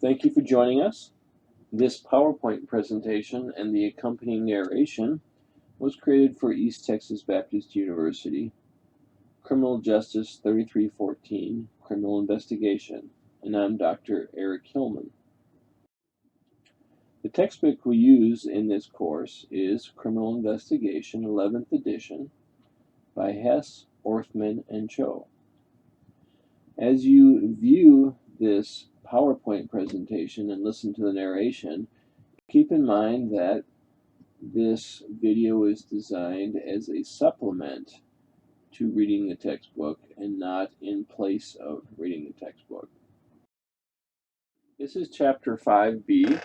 Thank you for joining us. This PowerPoint presentation and the accompanying narration was created for East Texas Baptist University, Criminal Justice 3314, Criminal Investigation, and I'm Dr. Eric Hillman. The textbook we use in this course is Criminal Investigation 11th edition by Hess, Orthman, and Cho. As you view this PowerPoint presentation and listen to the narration, keep in mind that this video is designed as a supplement to reading the textbook and not in place of reading the textbook. This is Chapter 5B.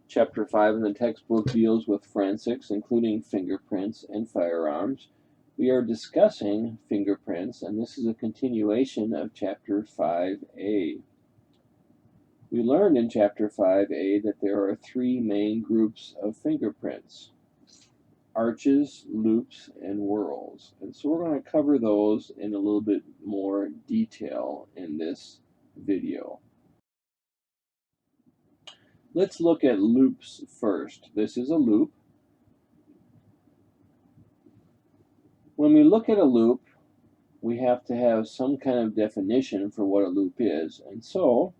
Chapter 5 in the textbook deals with forensics, including fingerprints and firearms. We are discussing fingerprints, and this is a continuation of Chapter 5A. We learned in Chapter 5A that there are three main groups of fingerprints: arches, loops, and whorls. And so we're going to cover those in a little bit more detail in this video. Let's look at loops first. This is a loop. When we look at a loop, we have to have some kind of definition for what a loop is. And so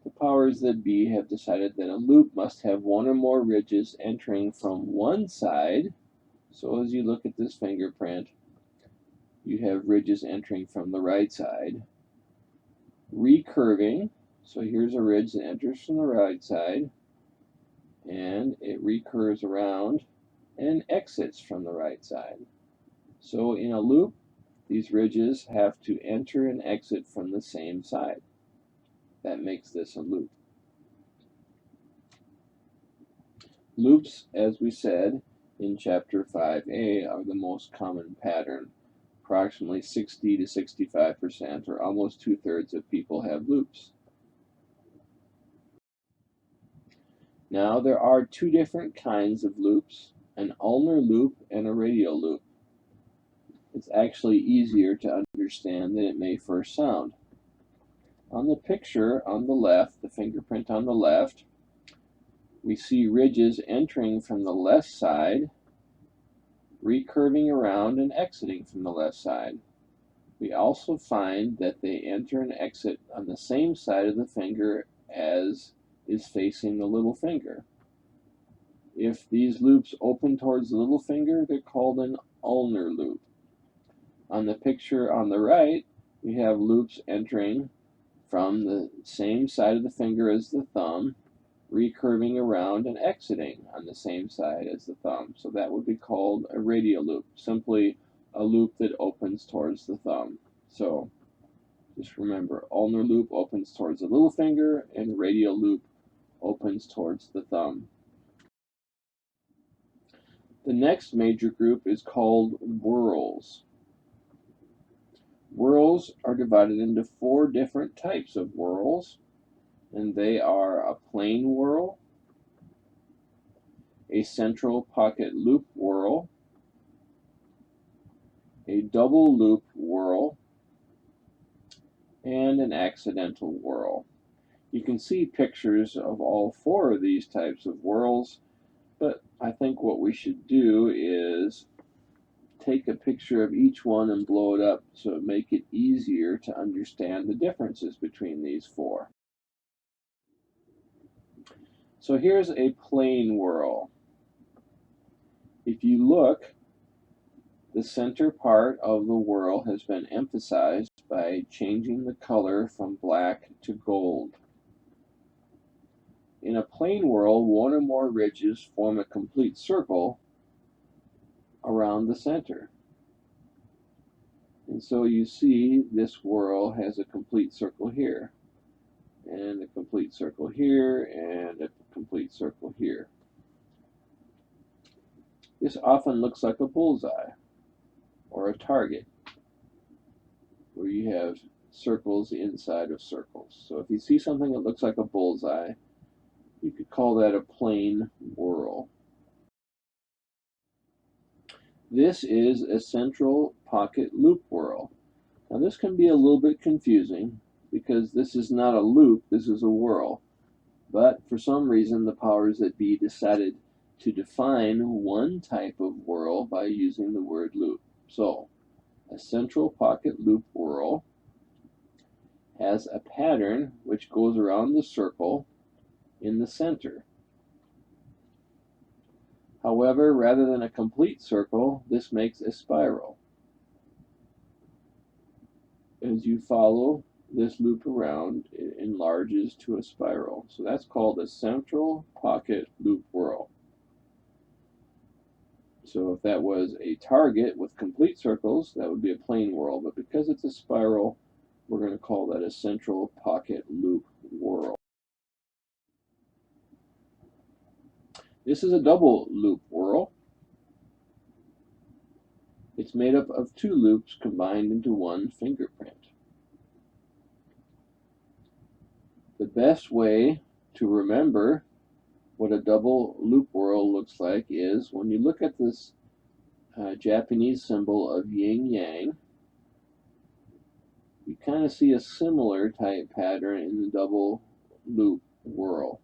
the powers that be have decided that a loop must have one or more ridges entering from one side. So as you look at this fingerprint, you have ridges entering from the right side, recurving. So here's a ridge that enters from the right side, and it recurves around and exits from the right side. So in a loop, these ridges have to enter and exit from the same side. That makes this a loop. Loops, as we said in Chapter 5A, are the most common pattern. Approximately 60 to 65%, or almost 2/3 of people have loops. Now there are two different kinds of loops, an ulnar loop and a radial loop. It's actually easier to understand than it may first sound. On the picture on the left, the fingerprint on the left, we see ridges entering from the left side, recurving around and exiting from the left side. We also find that they enter and exit on the same side of the finger as is facing the little finger. If these loops open towards the little finger, they're called an ulnar loop. On the picture on the right, we have loops entering from the same side of the finger as the thumb, recurving around and exiting on the same side as the thumb. So that would be called a radial loop, simply a loop that opens towards the thumb. So just remember, ulnar loop opens towards the little finger and radial loop opens towards the thumb. The next major group is called whorls. Whorls are divided into four different types of whorls, and they are a plain whorl, a central pocket loop whorl, a double loop whorl, and an accidental whorl. You can see pictures of all four of these types of whorls, but I think what we should do is take a picture of each one and blow it up so it make it easier to understand the differences between these four. So here's a plain whorl. If you look, the center part of the whorl has been emphasized by changing the color from black to gold. In a plain whorl, one or more ridges form a complete circle around the center. And so you see this whorl has a complete circle here, and a complete circle here, and a complete circle here. This often looks like a bullseye or a target, where you have circles inside of circles. So if you see something that looks like a bullseye, you could call that a plain whorl. This is a central pocket loop whorl. Now this can be a little bit confusing because this is not a loop, this is a whorl. But for some reason, the powers that be decided to define one type of whirl by using the word loop. So, a central pocket loop whirl has a pattern which goes around the circle in the center. However, rather than a complete circle, this makes a spiral. As you follow this loop around, it enlarges to a spiral. So that's called a central pocket loop whirl. So if that was a target with complete circles, that would be a plane whirl. But because it's a spiral, we're going to call that a central pocket loop whirl. This is a double loop whirl. It's made up of two loops combined into one fingerprint. The best way to remember what a double loop whirl looks like is when you look at this Japanese symbol of yin-yang, you kind of see a similar type pattern in the double loop whirl.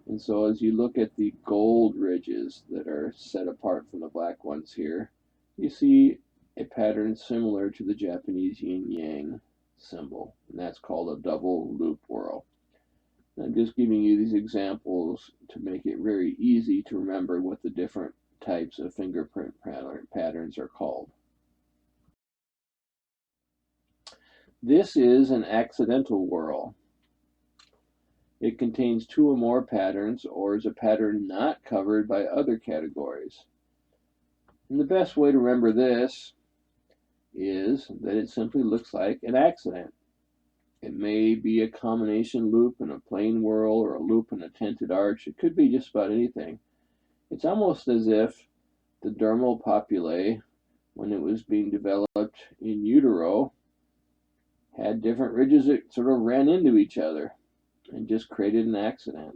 And so as you look at the gold ridges that are set apart from the black ones here, you see a pattern similar to the Japanese yin-yang symbol, and that's called a double loop whirl. I'm just giving you these examples to make it very easy to remember what the different types of fingerprint patterns are called. This is an accidental whirl. It contains two or more patterns, or is a pattern not covered by other categories. And the best way to remember this is that it simply looks like an accident. It may be a combination loop and a plane whirl, or a loop and a tented arch. It could be just about anything. It's almost as if the dermal papillae, when it was being developed in utero, had different ridges that sort of ran into each other and just created an accident.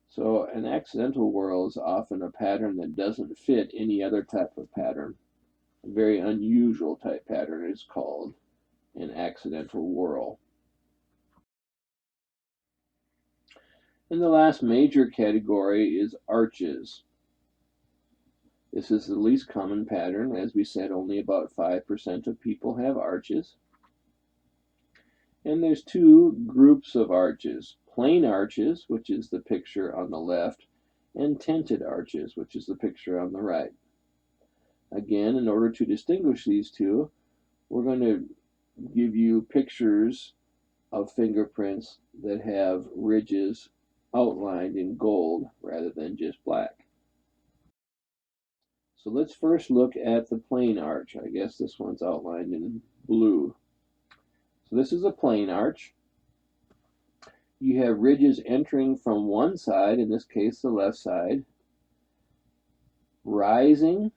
So an accidental whirl is often a pattern that doesn't fit any other type of pattern. A very unusual type pattern is called an accidental whirl. And the last major category is arches. This is the least common pattern. As we said, only about 5% of people have arches. And there's two groups of arches: plain arches, which is the picture on the left, and tented arches, which is the picture on the right. Again, in order to distinguish these two, we're going to give you pictures of fingerprints that have ridges outlined in gold rather than just black. So let's first look at the plain arch. I guess this one's outlined in blue. So this is a plain arch. You have ridges entering from one side, in this case the left side, rising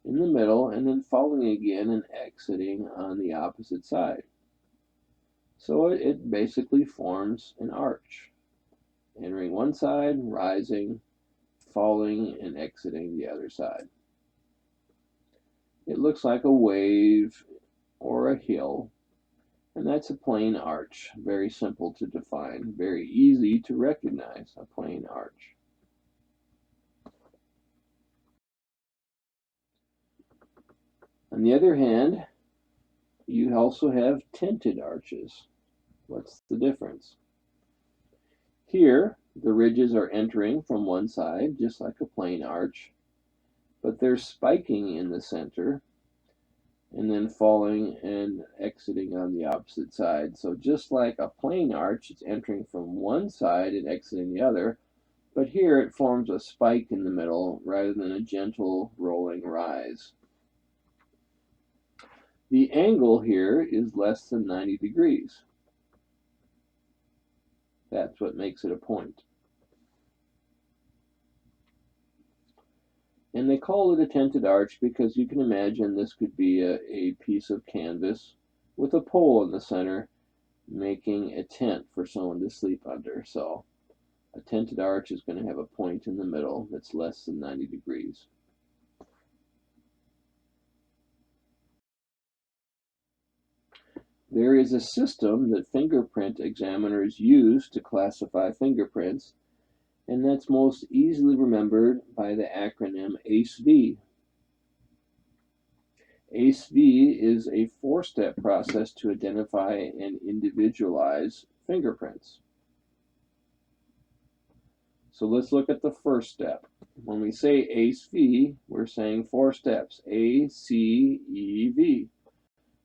in the middle, and then falling again and exiting on the opposite side. So it basically forms an arch, entering one side, rising, falling, and exiting the other side. It looks like a wave or a hill, and that's a plain arch. Very simple to define, very easy to recognize, a plain arch. On the other hand, you also have tented arches. What's the difference? Here, the ridges are entering from one side, just like a plain arch, but they're spiking in the center and then falling and exiting on the opposite side. So just like a plain arch, it's entering from one side and exiting the other, but here it forms a spike in the middle rather than a gentle rolling rise. The angle here is less than 90 degrees. That's what makes it a point. And they call it a tented arch because you can imagine this could be a piece of canvas with a pole in the center making a tent for someone to sleep under. So a tented arch is going to have a point in the middle that's less than 90 degrees. There is a system that fingerprint examiners use to classify fingerprints, and that's most easily remembered by the acronym ACE-V. ACE-V is a four-step process to identify and individualize fingerprints. So let's look at the first step. When we say ACE-V, we're saying four steps, A, C, E, V.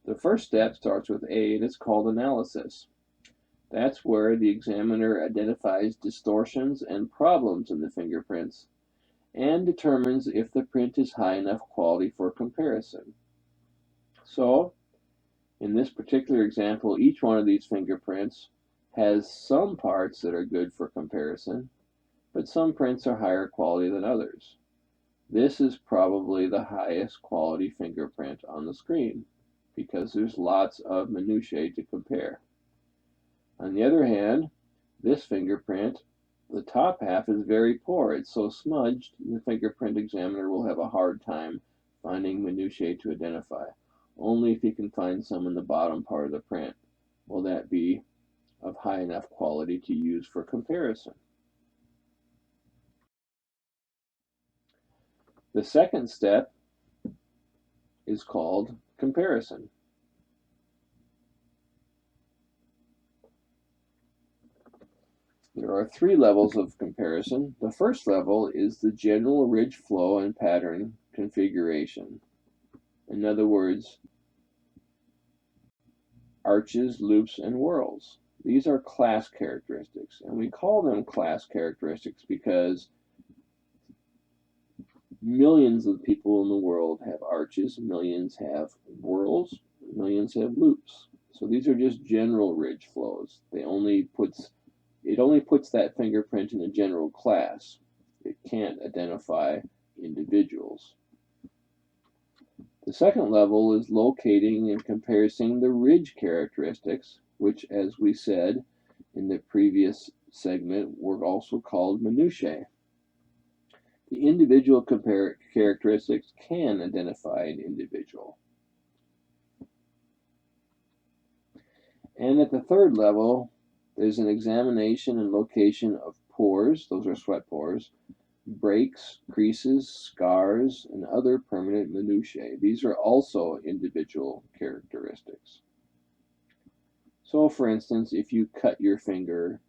The first step starts with A, and it's called analysis. That's where the examiner identifies distortions and problems in the fingerprints and determines if the print is high enough quality for comparison. So, in this particular example, each one of these fingerprints has some parts that are good for comparison, but some prints are higher quality than others. This is probably the highest quality fingerprint on the screen because there's lots of minutiae to compare. On the other hand, this fingerprint, the top half is very poor. It's so smudged, the fingerprint examiner will have a hard time finding minutiae to identify. Only if he can find some in the bottom part of the print will that be of high enough quality to use for comparison. The second step is called comparison. There are three levels of comparison. The first level is the general ridge flow and pattern configuration. In other words, arches, loops, and whorls. These are class characteristics, and we call them class characteristics because millions of people in the world have arches, millions have whorls, millions have loops. So these are just general ridge flows. It only puts that fingerprint in a general class. It can't identify individuals. The second level is locating and comparing the ridge characteristics, which, as we said in the previous segment, were also called minutiae. The individual characteristics can identify an individual. And at the third level, there's an examination and location of pores, those are sweat pores, breaks, creases, scars, and other permanent minutiae. These are also individual characteristics. So, for instance, if you cut your finger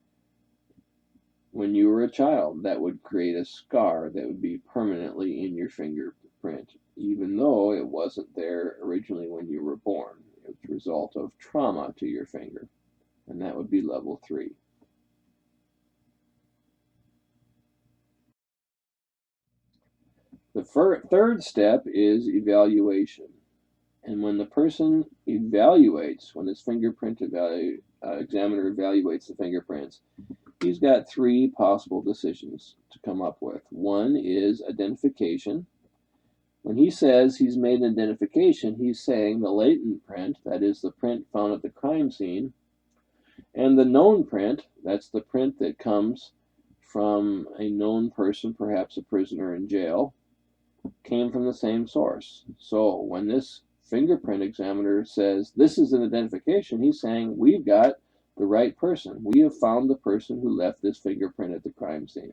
when you were a child, that would create a scar that would be permanently in your fingerprint, even though it wasn't there originally when you were born. It's a result of trauma to your finger, and that would be level 3. The third step is evaluation. And when the person evaluates, when his fingerprint examiner evaluates the fingerprints, he's got 3 possible decisions to come up with. One is identification. When he says he's made an identification, he's saying the latent print, that is the print found at the crime scene, and the known print, that's the print that comes from a known person, perhaps a prisoner in jail, came from the same source. So when this fingerprint examiner says this is an identification, he's saying we've got the right person. We have found the person who left this fingerprint at the crime scene.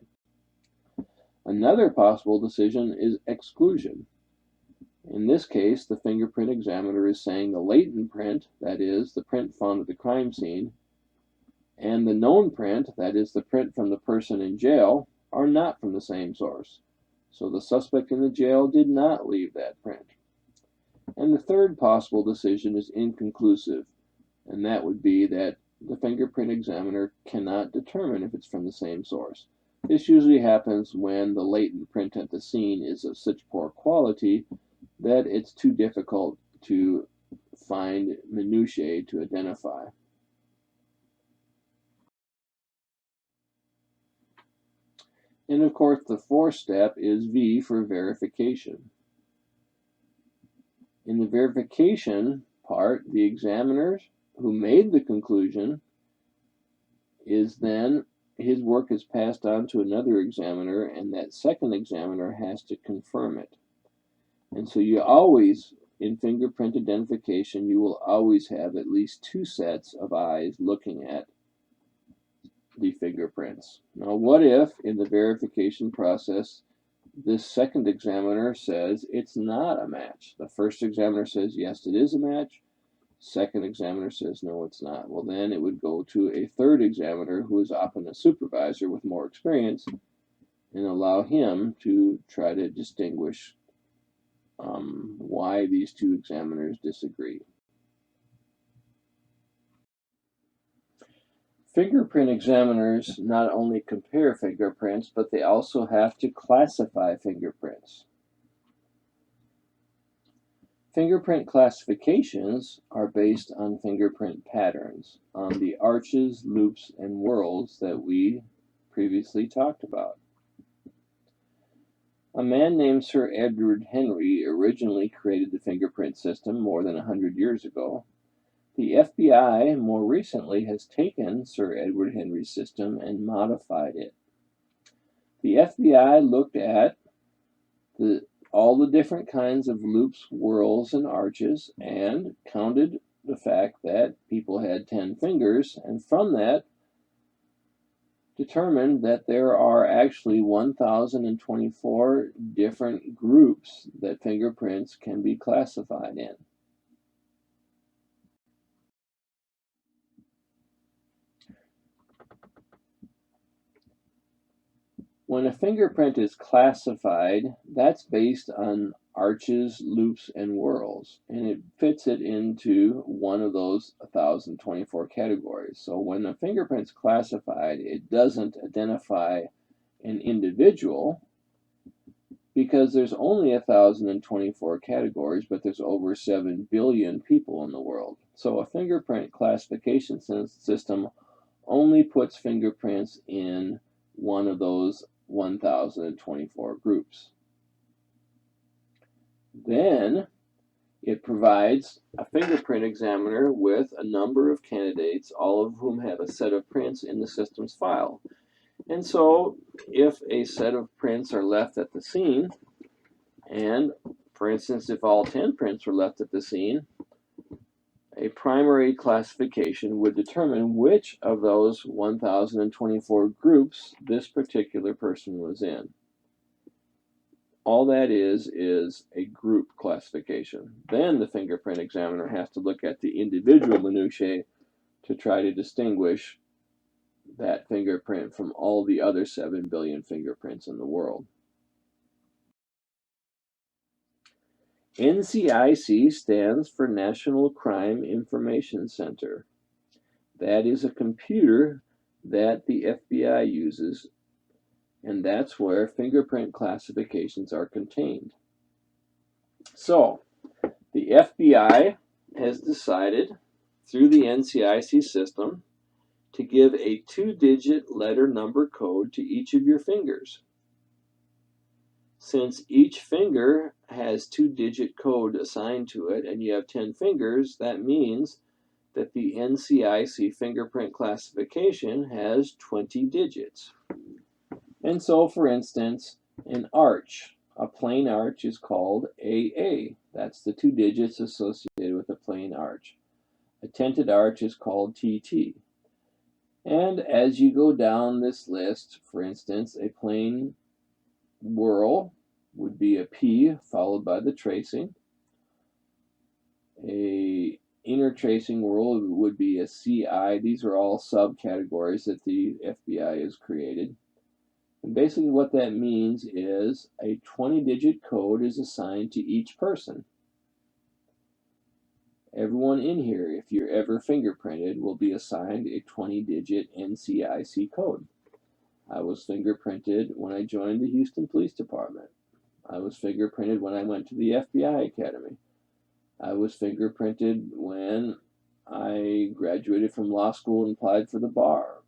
Another possible decision is exclusion. In this case, the fingerprint examiner is saying the latent print, that is, the print found at the crime scene, and the known print, that is, the print from the person in jail, are not from the same source. So the suspect in the jail did not leave that print. And the third possible decision is inconclusive, and that would be that the fingerprint examiner cannot determine if it's from the same source. This usually happens when the latent print at the scene is of such poor quality that it's too difficult to find minutiae to identify. And of course, the fourth step is V for verification. In the verification part, the examiner who made the conclusion is then, his work is passed on to another examiner, and that second examiner has to confirm it. And so you always in fingerprint identification, you will always have at least two sets of eyes looking at the fingerprints. Now, what if in the verification process this second examiner says it's not a match? The first examiner says yes, it is a match. Second examiner says no, it's not. Well, then it would go to a third examiner who is often a supervisor with more experience and allow him to try to distinguish why these two examiners disagree. Fingerprint examiners not only compare fingerprints, but they also have to classify fingerprints. Fingerprint classifications are based on fingerprint patterns, on the arches, loops, and whorls that we previously talked about. A man named Sir Edward Henry originally created the fingerprint system more than 100 years ago. The FBI more recently has taken Sir Edward Henry's system and modified it. The FBI looked at all the different kinds of loops, whorls, and arches and counted the fact that people had 10 fingers, and from that determined that there are actually 1,024 different groups that fingerprints can be classified in. When a fingerprint is classified, that's based on arches, loops, and whorls, and it fits it into one of those 1,024 categories. So when a fingerprint's classified, it doesn't identify an individual because there's only 1,024 categories, but there's over 7 billion people in the world. So a fingerprint classification system only puts fingerprints in one of those 1,024 groups. Then it provides a fingerprint examiner with a number of candidates, all of whom have a set of prints in the system's file. And so if a set of prints are left at the scene, and for instance, if all 10 prints were left at the scene, a primary classification would determine which of those 1,024 groups this particular person was in. All that is a group classification. Then the fingerprint examiner has to look at the individual minutiae to try to distinguish that fingerprint from all the other 7 billion fingerprints in the world. NCIC stands for National Crime Information Center. That is a computer that the FBI uses, and that's where fingerprint classifications are contained. So, the FBI has decided, through the NCIC system, to give a 2-digit letter number code to each of your fingers. Since each finger has 2-digit code assigned to it, and you have 10 fingers, that means that the NCIC fingerprint classification has 20 digits. And so, for instance, an arch, a plain arch, is called AA. That's the 2 digits associated with a plain arch. A tented arch is called TT. And as you go down this list, for instance, a plain whorl would be a P followed by the tracing. A inner tracing whorl would be a CI. These are all subcategories that the FBI has created. And basically what that means is a 20-digit code is assigned to each person. Everyone in here, if you're ever fingerprinted, will be assigned a 20-digit NCIC code. I was fingerprinted when I joined the Houston Police Department. I was fingerprinted when I went to the FBI Academy. I was fingerprinted when I graduated from law school and applied for the bar.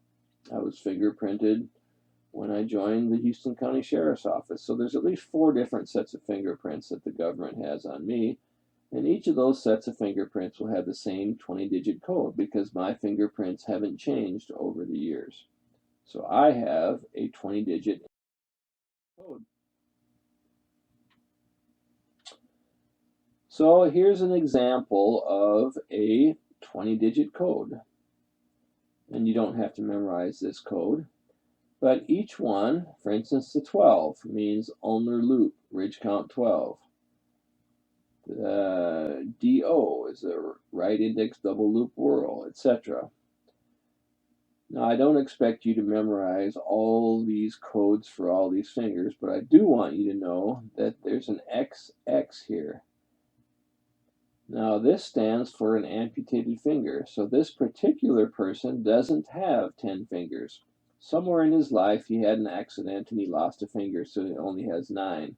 I was fingerprinted when I joined the Houston County Sheriff's Office. So there's at least 4 different sets of fingerprints that the government has on me. And each of those sets of fingerprints will have the same 20-digit code because my fingerprints haven't changed over the years. So I have a 20-digit code. So here's an example of a 20-digit code. And you don't have to memorize this code. But each one, for instance, the 12 means ulnar loop, ridge count 12. DO is a right index double loop whirl, etc. Now, I don't expect you to memorize all these codes for all these fingers, but I do want you to know that there's an XX here. Now, this stands for an amputated finger, so this particular person doesn't have 10 fingers. Somewhere in his life, he had an accident and he lost a finger, so he only has 9.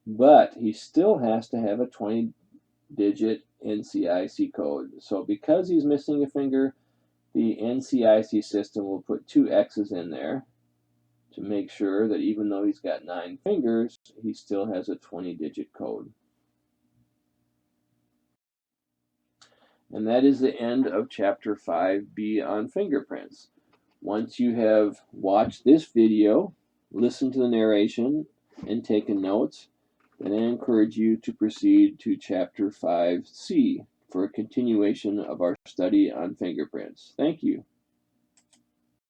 But he still has to have a 20-digit NCIC code. So because he's missing a finger, the NCIC system will put 2 X's in there to make sure that even though he's got 9 fingers, he still has a 20-digit code. And that is the end of Chapter 5B on fingerprints. Once you have watched this video, listened to the narration, and taken notes, then I encourage you to proceed to Chapter 5C for a continuation of our study on fingerprints. Thank you.